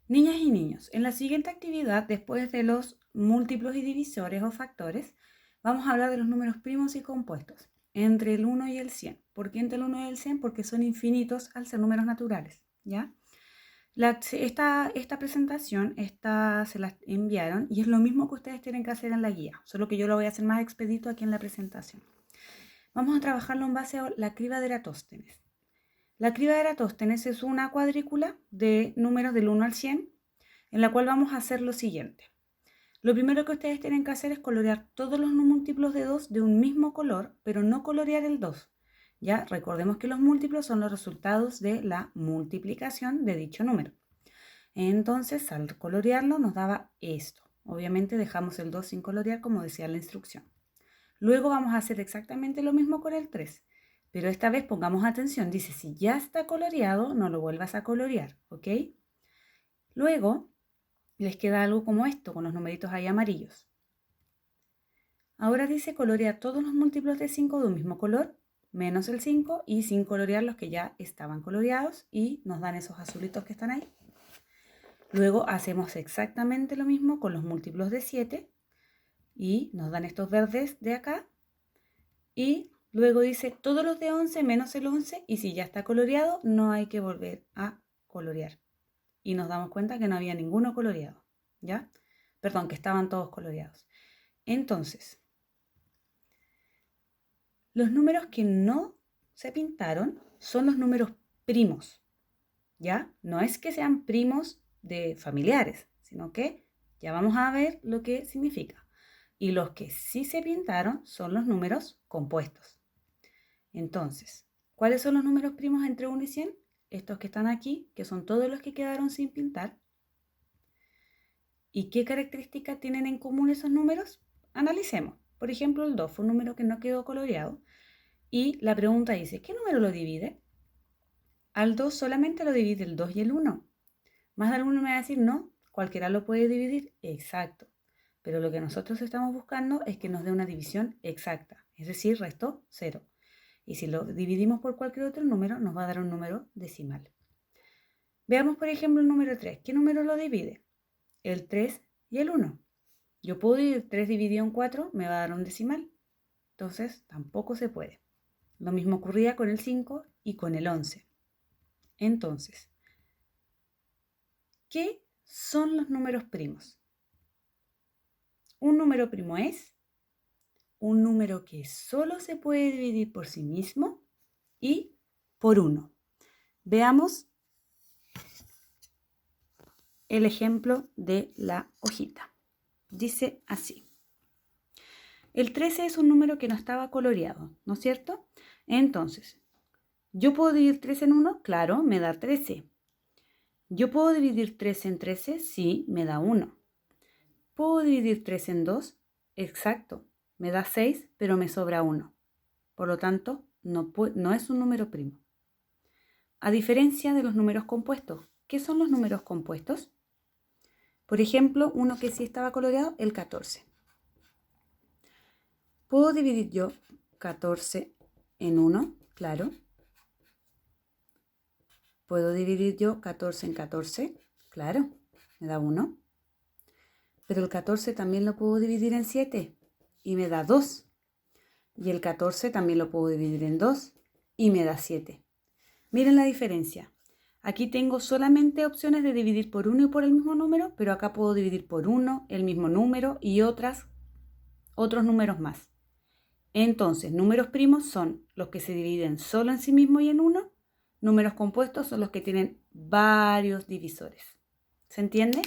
Niñas y niños, en la siguiente actividad, después de los múltiplos y divisores o factores, vamos a hablar de los números primos y compuestos, entre el 1 y el 100. ¿Por qué entre el 1 y el 100? Porque son infinitos al ser números naturales, ¿ya? Esta presentación se la enviaron y es lo mismo que ustedes tienen que hacer en la guía, solo que yo lo voy a hacer más expedito aquí en la presentación. Vamos a trabajarlo en base a la criba de Eratóstenes. La criba de Eratóstenes es una cuadrícula de números del 1 al 100, en la cual vamos a hacer lo siguiente. Lo primero que ustedes tienen que hacer es colorear todos los múltiplos de 2 de un mismo color, pero no colorear el 2. Ya recordemos que los múltiplos son los resultados de la multiplicación de dicho número. Entonces, al colorearlo nos daba esto. Obviamente dejamos el 2 sin colorear, como decía la instrucción. Luego vamos a hacer exactamente lo mismo con el 3. Pero esta vez pongamos atención, dice, si ya está coloreado, no lo vuelvas a colorear, ¿ok? Luego les queda algo como esto, con los numeritos ahí amarillos. Ahora dice colorea todos los múltiplos de 5 de un mismo color, menos el 5, y sin colorear los que ya estaban coloreados, y nos dan esos azulitos que están ahí. Luego hacemos exactamente lo mismo con los múltiplos de 7, y nos dan estos verdes de acá, y luego dice todos los de 11 menos el 11, y si ya está coloreado, no hay que volver a colorear. Y nos damos cuenta que no había ninguno coloreado, ¿ya? Perdón, que estaban todos coloreados. Entonces, los números que no se pintaron son los números primos, ¿ya? No es que sean primos de familiares, sino que ya vamos a ver lo que significa. Y los que sí se pintaron son los números compuestos. Entonces, ¿cuáles son los números primos entre 1 y 100? Estos que están aquí, que son todos los que quedaron sin pintar. ¿Y qué características tienen en común esos números? Analicemos. Por ejemplo, el 2 fue un número que no quedó coloreado. Y la pregunta dice, ¿qué número lo divide? Al 2 solamente lo divide el 2 y el 1. Más de alguno me va a decir, no, cualquiera lo puede dividir. Exacto. Pero lo que nosotros estamos buscando es que nos dé una división exacta. Es decir, restó 0. Y si lo dividimos por cualquier otro número, nos va a dar un número decimal. Veamos, por ejemplo, el número 3. ¿Qué número lo divide? El 3 y el 1. Yo puedo dividir 3 dividido en 4, me va a dar un decimal. Entonces, tampoco se puede. Lo mismo ocurría con el 5 y con el 11. Entonces, ¿qué son los números primos? Un número primo es un número que solo se puede dividir por sí mismo y por 1. Veamos el ejemplo de la hojita. Dice así. El 13 es un número que no estaba coloreado, ¿no es cierto? Entonces, ¿yo puedo dividir 3 en 1? Claro, me da 13. ¿Yo puedo dividir 3 en 13? Sí, me da 1. ¿Puedo dividir 3 en 2? Exacto, me da 6, pero me sobra 1. Por lo tanto, no es un número primo. A diferencia de los números compuestos. ¿Qué son los números compuestos? Por ejemplo, uno que sí estaba coloreado, el 14. ¿Puedo dividir yo 14 en 1? Claro. ¿Puedo dividir yo 14 en 14? Claro, me da 1. Pero el 14 también lo puedo dividir en 7 y me da 2. Y el 14 también lo puedo dividir en 2 y me da 7. Miren la diferencia. Aquí tengo solamente opciones de dividir por 1 y por el mismo número, pero acá puedo dividir por 1, el mismo número y otros números más. Entonces, números primos son los que se dividen solo en sí mismo y en 1. Números compuestos son los que tienen varios divisores. ¿Se entiende?